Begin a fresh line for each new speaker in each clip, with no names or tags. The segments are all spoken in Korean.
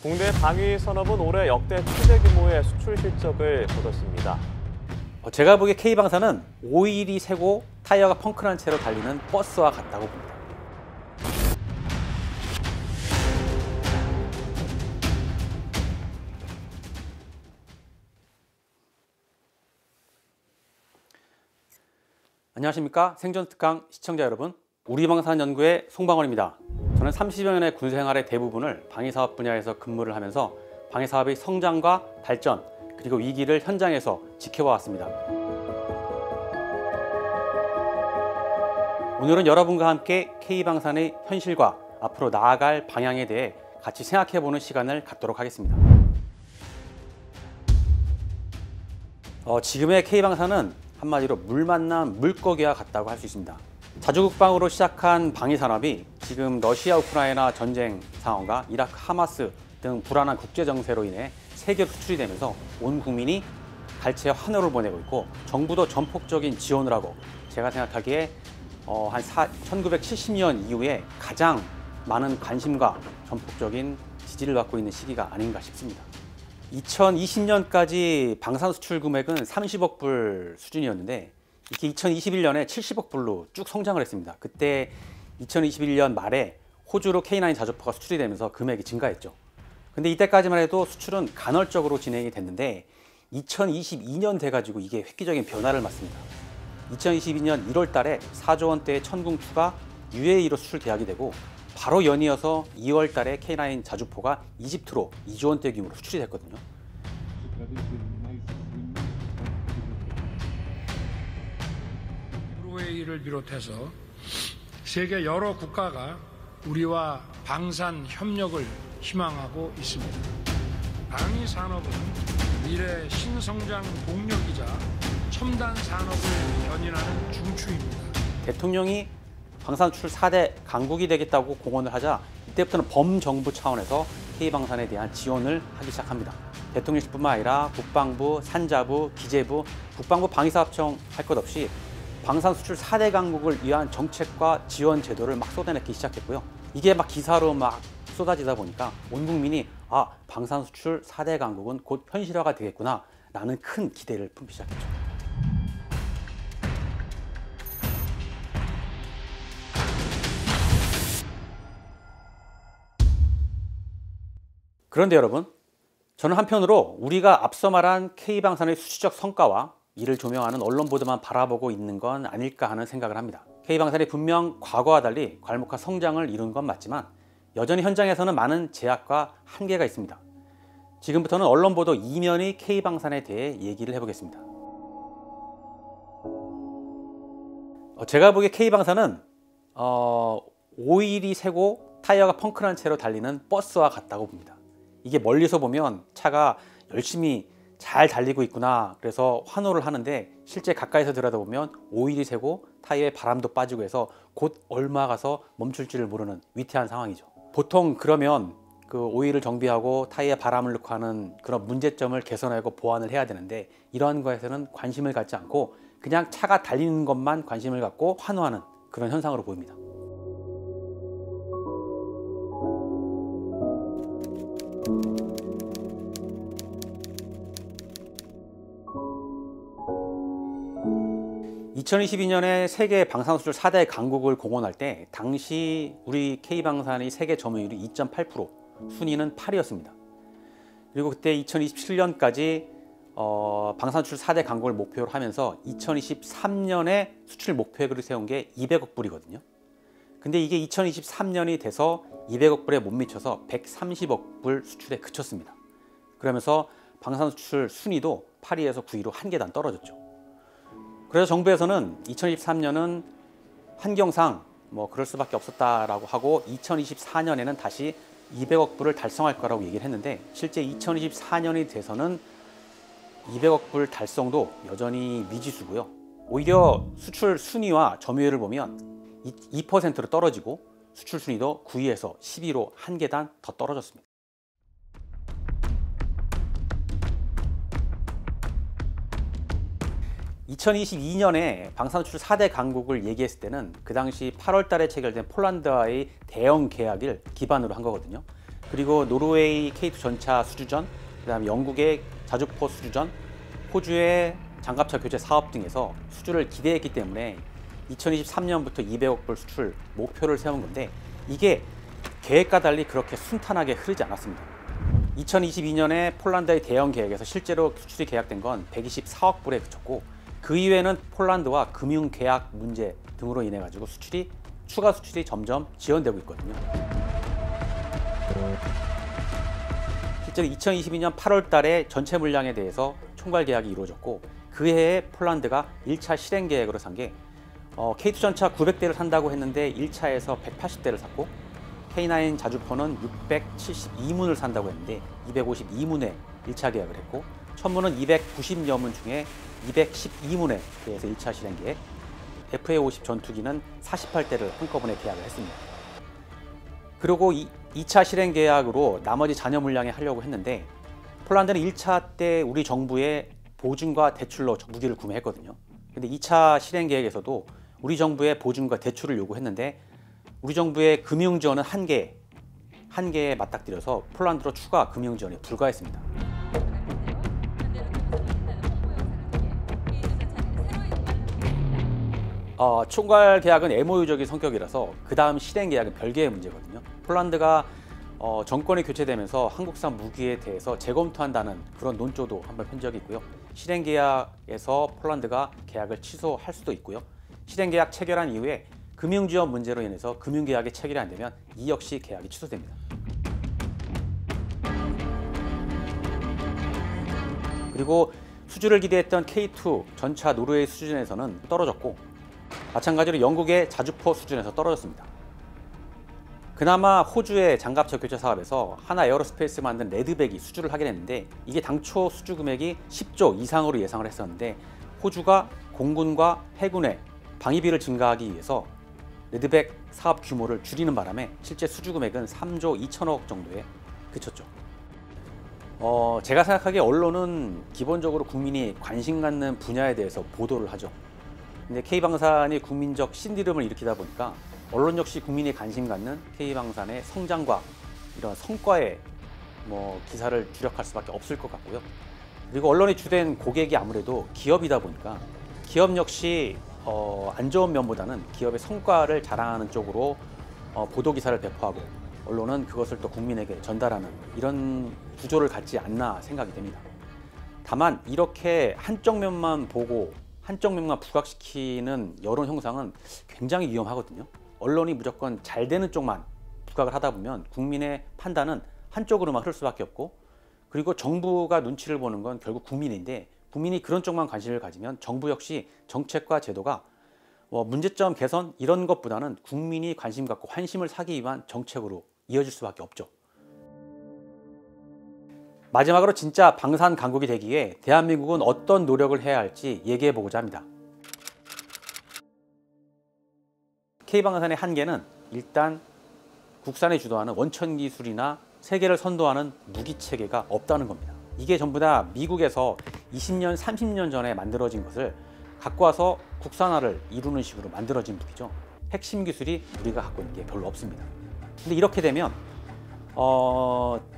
국내 방위 산업은 올해 역대 최대 규모의 수출 실적을 거뒀습니다.
제가 보기에 K방산은 오일이 새고 타이어가 펑크난 채로 달리는 버스와 같다고 봅니다. 안녕하십니까? 생존특강 시청자 여러분, 우리방산연구의 송방원입니다. 저는 30여 년의 군생활의 대부분을 방위사업 분야에서 근무를 하면서 방위사업의 성장과 발전, 그리고 위기를 현장에서 지켜봐왔습니다. 오늘은 여러분과 함께 K방산의 현실과 앞으로 나아갈 방향에 대해 같이 생각해보는 시간을 갖도록 하겠습니다. 지금의 K방산은 한마디로 물 만난 물고기와 같다고 할 수 있습니다. 자주국방으로 시작한 방위산업이 지금 러시아 우크라이나 전쟁 상황과 이라크 하마스 등 불안한 국제 정세로 인해 세계로 수출이 되면서 온 국민이 갈채 환호를 보내고 있고, 정부도 전폭적인 지원을 하고, 제가 생각하기에 1970년 이후에 가장 많은 관심과 전폭적인 지지를 받고 있는 시기가 아닌가 싶습니다. 2020년까지 방산 수출 금액은 30억 불 수준이었는데 이게 2021년에 70억 불로 쭉 성장을 했습니다. 그때 2021년 말에 호주로 K9 자주포가 수출이 되면서 금액이 증가했죠. 근데 이때까지만 해도 수출은 간헐적으로 진행이 됐는데 2022년 돼가지고 이게 획기적인 변화를 맞습니다. 2022년 1월 달에 4조 원대의 천궁2가 UAE로 수출 계약이 되고, 바로 연이어서 2월 달에 K9 자주포가 이집트로 2조 원대 규모로 수출이 됐거든요.
노르웨이를 비롯해서 세계 여러 국가가 우리와 방산 협력을 희망하고 있습니다. 방위 산업은 미래 신성장 동력이자 첨단 산업을 견인하는 중추입니다.
대통령이 방산 수출 4대 강국이 되겠다고 공언을 하자 이때부터는 범정부 차원에서 K방산에 대한 지원을 하기 시작합니다. 대통령실뿐만 아니라 국방부, 산자부, 기재부, 국방부 방위사업청 할 것 없이 방산 수출 4대 강국을 위한 정책과 지원 제도를 막 쏟아내기 시작했고요. 이게 막 기사로 막 쏟아지다 보니까 온 국민이 방산 수출 4대 강국은 곧 현실화가 되겠구나 라는 큰 기대를 품기 시작했죠. 그런데 여러분, 저는 한편으로 우리가 앞서 말한 K방산의 수치적 성과와 이를 조명하는 언론 보도만 바라보고 있는 건 아닐까 하는 생각을 합니다. K방산이 분명 과거와 달리 괄목한 성장을 이룬 건 맞지만 여전히 현장에서는 많은 제약과 한계가 있습니다. 지금부터는 언론 보도 이면의 K방산에 대해 얘기를 해보겠습니다. 제가 보기에 K방산은 오일이 새고 타이어가 펑크난 채로 달리는 버스와 같다고 봅니다. 이게 멀리서 보면 차가 열심히 잘 달리고 있구나, 그래서 환호를 하는데 실제 가까이서 들여다보면 오일이 새고 타이어에 바람도 빠지고 해서 곧 얼마 가서 멈출지를 모르는 위태한 상황이죠. 보통 그러면 그 오일을 정비하고 타이어에 바람을 넣고 하는 그런 문제점을 개선하고 보완을 해야 되는데, 이러한 것에서는 관심을 갖지 않고 그냥 차가 달리는 것만 관심을 갖고 환호하는 그런 현상으로 보입니다. (2022년에) 세계 방산수출 4대 강국을 공언할 때 당시 우리 K방산의 세계 점유율이 2.8%, 순위는 8위였습니다. 그리고 그때 2027년까지 방산수출 4대 강국을 목표로 하면서 2023년에 수출 목표액을 세운 게 200억 불이거든요. 근데 이게 2023년이 돼서 200억 불에 못 미쳐서 130억 불 수출에 그쳤습니다. 그러면서 방산수출 순위도 8위에서 9위로 한 계단 떨어졌죠. 그래서 정부에서는 2023년은 환경상 그럴 수밖에 없었다라고 하고 2024년에는 다시 200억 불을 달성할 거라고 얘기를 했는데, 실제 2024년이 돼서는 200억 불 달성도 여전히 미지수고요. 오히려 수출 순위와 점유율을 보면 2%로 떨어지고 수출 순위도 9위에서 10위로 한 계단 더 떨어졌습니다. 2022년에 방산수출 4대 강국을 얘기했을 때는 그 당시 8월 달에 체결된 폴란드와의 대형 계약을 기반으로 한 거거든요. 그리고 노르웨이 K2 전차 수주전, 그다음에 영국의 자주포 수주전, 호주의 장갑차 교체 사업 등에서 수주를 기대했기 때문에 2023년부터 200억 불 수출 목표를 세운 건데 이게 계획과 달리 그렇게 순탄하게 흐르지 않았습니다. 2022년에 폴란드의 대형 계획에서 실제로 수출이 계약된 건 124억 불에 그쳤고 그 이후에는 폴란드와 금융 계약 문제 등으로 인해 가지고 추가 수출이 점점 지연되고 있거든요. 실제로 2022년 8월 달에 전체 물량에 대해서 총괄 계약이 이루어졌고 그 해에 폴란드가 1차 실행 계획으로 산 게 K2 전차 900대를 산다고 했는데 1차에서 180대를 샀고 K9 자주포는 672문을 산다고 했는데 252문에 1차 계약을 했고 천문은 290여 문 중에 212문에 대해서 1차 실행 계획, FA-50 전투기는 48대를 한꺼번에 계약을 했습니다. 그리고 2차 실행 계약으로 나머지 잔여 물량에 하려고 했는데 폴란드는 1차 때 우리 정부의 보증과 대출로 무기를 구매했거든요. 근데 2차 실행 계획에서도 우리 정부의 보증과 대출을 요구했는데 우리 정부의 금융 지원은 한계에 맞닥뜨려서 폴란드로 추가 금융 지원이 불가했습니다. 총괄 계약은 MOU적인 성격이라서 그 다음 실행 계약은 별개의 문제거든요. 폴란드가 정권이 교체되면서 한국산 무기에 대해서 재검토한다는 그런 논조도 한번 편 적이 있고요. 실행 계약에서 폴란드가 계약을 취소할 수도 있고요. 실행 계약 체결한 이후에 금융 지원 문제로 인해서 금융 계약이 체결이 안 되면 이 역시 계약이 취소됩니다. 그리고 수주를 기대했던 K2 전차 노르웨이 수준에서는 떨어졌고 마찬가지로 영국의 자주포 수준에서 떨어졌습니다. 그나마 호주의 장갑차 교체 사업에서 하나 에어로스페이스 만든 레드백이 수주를 하게 됐는데 이게 당초 수주 금액이 10조 이상으로 예상을 했었는데 호주가 공군과 해군의 방위비를 증가하기 위해서 레드백 사업 규모를 줄이는 바람에 실제 수주 금액은 3조 2천억 정도에 그쳤죠. 제가 생각하기에 언론은 기본적으로 국민이 관심 갖는 분야에 대해서 보도를 하죠. 근데 K방산이 국민적 신디름을 일으키다 보니까 언론 역시 국민이 관심 갖는 K방산의 성장과 이런 성과에 기사를 주력할 수밖에 없을 것 같고요. 그리고 언론이 주된 고객이 아무래도 기업이다 보니까 기업 역시 안 좋은 면보다는 기업의 성과를 자랑하는 쪽으로 보도 기사를 배포하고 언론은 그것을 또 국민에게 전달하는 이런 구조를 갖지 않나 생각이 됩니다. 다만 이렇게 한쪽 면만 보고 한쪽 면만 부각시키는 여론 형상은 굉장히 위험하거든요. 언론이 무조건 잘 되는 쪽만 부각을 하다 보면 국민의 판단은 한쪽으로만 흐를 수밖에 없고 그리고 정부가 눈치를 보는 건 결국 국민인데 국민이 그런 쪽만 관심을 가지면 정부 역시 정책과 제도가 문제점 개선 이런 것보다는 국민이 관심 갖고 환심을 사기 위한 정책으로 이어질 수밖에 없죠. 마지막으로 진짜 방산 강국이 되기 위해 대한민국은 어떤 노력을 해야 할지 얘기해 보고자 합니다. K방산의 한계는 일단 국산에 주도하는 원천 기술이나 세계를 선도하는 무기 체계가 없다는 겁니다. 이게 전부 다 미국에서 20년, 30년 전에 만들어진 것을 갖고 와서 국산화를 이루는 식으로 만들어진 무기죠. 핵심 기술이 우리가 갖고 있는 게 별로 없습니다. 근데 이렇게 되면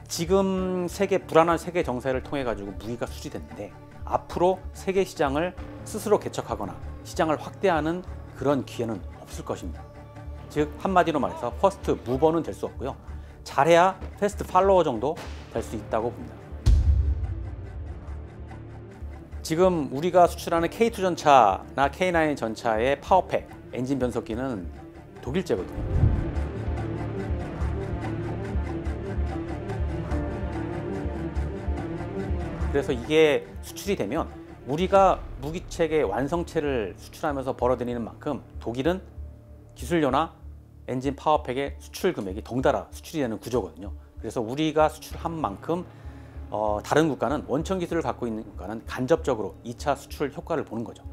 지금 불안한 세계 정세를 통해 가지고 무기가 수출됐는데 앞으로 세계 시장을 스스로 개척하거나 시장을 확대하는 그런 기회는 없을 것입니다. 즉 한마디로 말해서 퍼스트 무버는 될 수 없고요. 잘해야 패스트 팔로워 정도 될 수 있다고 봅니다. 지금 우리가 수출하는 K2 전차나 K9 전차의 파워팩, 엔진 변속기는 독일제거든요. 그래서 이게 수출이 되면 우리가 무기체계 완성체를 수출하면서 벌어들이는 만큼 독일은 기술료나 엔진 파워팩의 수출 금액이 덩달아 수출이 되는 구조거든요. 그래서 우리가 수출한 만큼 다른 국가는 원천 기술을 갖고 있는 국가는 간접적으로 2차 수출 효과를 보는 거죠.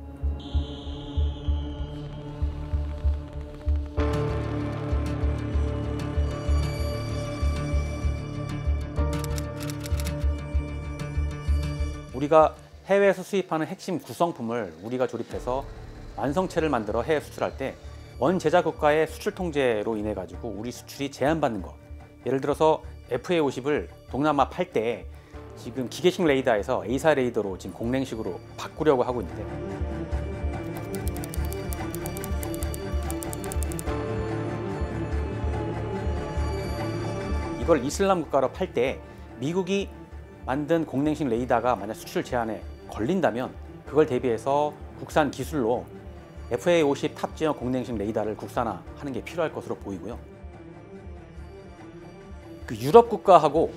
우리가 해외에서 수입하는 핵심 구성품을 우리가 조립해서 완성체를 만들어 해외 수출할 때 원제자 국가의 수출 통제로 인해 가지고 우리 수출이 제한받는 것, 예를 들어서 FA50을 동남아 팔 때 지금 기계식 레이더에서 A사 레이더로 지금 공랭식으로 바꾸려고 하고 있는데, 이걸 이슬람 국가로 팔 때 미국이 만든 공랭식 레이더가 만약 수출 제한에 걸린다면 그걸 대비해서 국산 기술로 FA50 탑재형 공랭식 레이더를 국산화하는 게 필요할 것으로 보이고요. 그 유럽 국가하고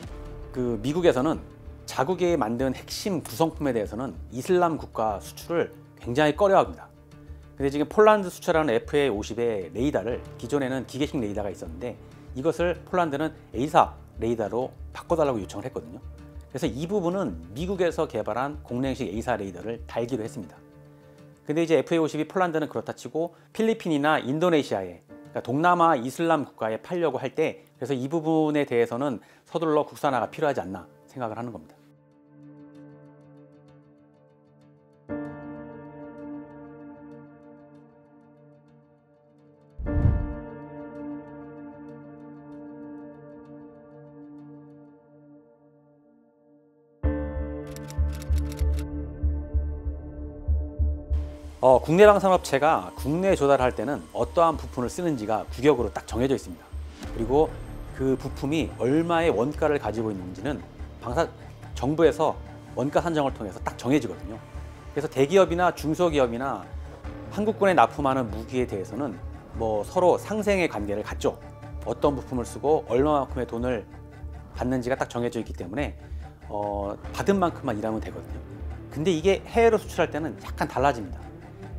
그 미국에서는 자국이 만든 핵심 구성품에 대해서는 이슬람 국가 수출을 굉장히 꺼려합니다. 근데 지금 폴란드 수출하는 FA50의 레이더를 기존에는 기계식 레이더가 있었는데 이것을 폴란드는 A사 레이더로 바꿔달라고 요청을 했거든요. 그래서 이 부분은 미국에서 개발한 공랭식 A사 레이더를 달기로 했습니다. 근데 이제 FA50이 폴란드는 그렇다 치고 필리핀이나 인도네시아에, 그러니까 동남아 이슬람 국가에 팔려고 할 때, 그래서 이 부분에 대해서는 서둘러 국산화가 필요하지 않나 생각을 하는 겁니다. 국내 방산업체가 국내에 조달할 때는 어떠한 부품을 쓰는지가 규격으로 딱 정해져 있습니다. 그리고 그 부품이 얼마의 원가를 가지고 있는지는 정부에서 원가 산정을 통해서 딱 정해지거든요. 그래서 대기업이나 중소기업이나 한국군에 납품하는 무기에 대해서는 뭐 서로 상생의 관계를 갖죠. 어떤 부품을 쓰고 얼마만큼의 돈을 받는지가 딱 정해져 있기 때문에 받은 만큼만 일하면 되거든요. 근데 이게 해외로 수출할 때는 약간 달라집니다.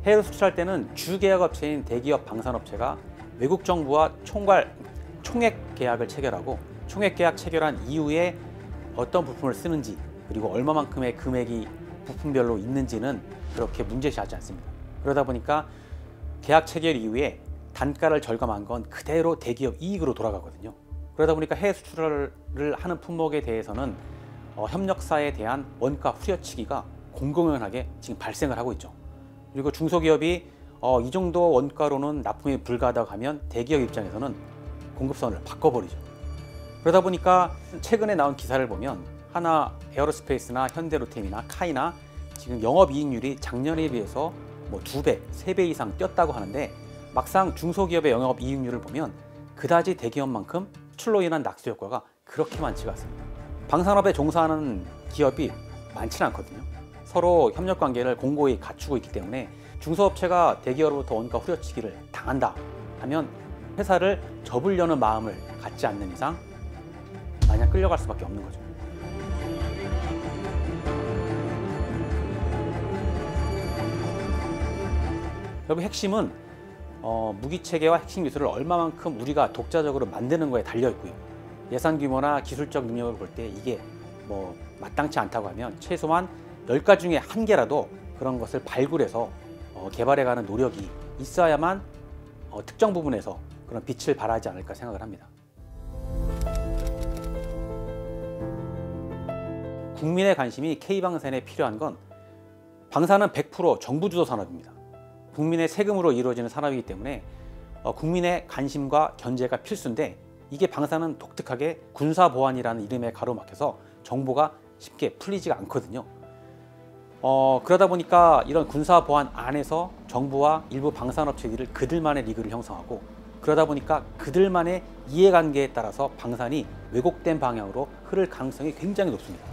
해외로 수출할 때는 주계약업체인 대기업 방산업체가 외국 정부와 총액 계약을 체결하고, 총액 계약 체결한 이후에 어떤 부품을 쓰는지 그리고 얼마만큼의 금액이 부품별로 있는지는 그렇게 문제시하지 않습니다. 그러다 보니까 계약 체결 이후에 단가를 절감한 건 그대로 대기업 이익으로 돌아가거든요. 그러다 보니까 해외 수출을 하는 품목에 대해서는 협력사에 대한 원가 후려치기가 공공연하게 지금 발생을 하고 있죠. 그리고 중소기업이 이 정도 원가로는 납품이 불가하다고 하면 대기업 입장에서는 공급선을 바꿔버리죠. 그러다 보니까 최근에 나온 기사를 보면 하나 에어로스페이스나 현대로템이나 카이나 지금 영업이익률이 작년에 비해서 뭐 2배, 3배 이상 뛰었다고 하는데, 막상 중소기업의 영업이익률을 보면 그다지 대기업만큼 수출로 인한 낙수 효과가 그렇게 많지가 않습니다. 방산업에 종사하는 기업이 많지는 않거든요. 서로 협력 관계를 공고히 갖추고 있기 때문에 중소업체가 대기업으로부터 원가 후려치기를 당한다 하면 회사를 접으려는 마음을 갖지 않는 이상 마냥 끌려갈 수밖에 없는 거죠. 결국 핵심은 무기체계와 핵심 기술을 얼마만큼 우리가 독자적으로 만드는 거에 달려 있고요. 예산 규모나 기술적 능력을 볼 때 이게 뭐 마땅치 않다고 하면 최소한 10가지 중에 1개라도 그런 것을 발굴해서 개발해가는 노력이 있어야만 특정 부분에서 그런 빛을 발하지 않을까 생각을 합니다. 국민의 관심이 K방산에 필요한 건, 방산은 100% 정부 주도 산업입니다. 국민의 세금으로 이루어지는 산업이기 때문에 국민의 관심과 견제가 필수인데, 이게 방산은 독특하게 군사보안이라는 이름에 가로막혀서 정보가 쉽게 풀리지가 않거든요. 그러다 보니까 이런 군사보안 안에서 정부와 일부 방산업체들이 그들만의 리그를 형성하고, 그러다 보니까 그들만의 이해관계에 따라서 방산이 왜곡된 방향으로 흐를 가능성이 굉장히 높습니다.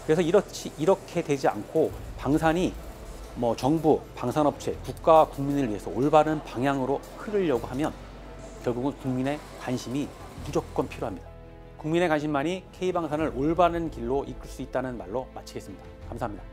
그래서 이렇게 되지 않고 방산이 뭐 정부, 방산업체, 국가와 국민을 위해서 올바른 방향으로 흐르려고 하면 결국은 국민의 관심이 무조건 필요합니다. 국민의 관심만이 K방산을 올바른 길로 이끌 수 있다는 말로 마치겠습니다. 감사합니다.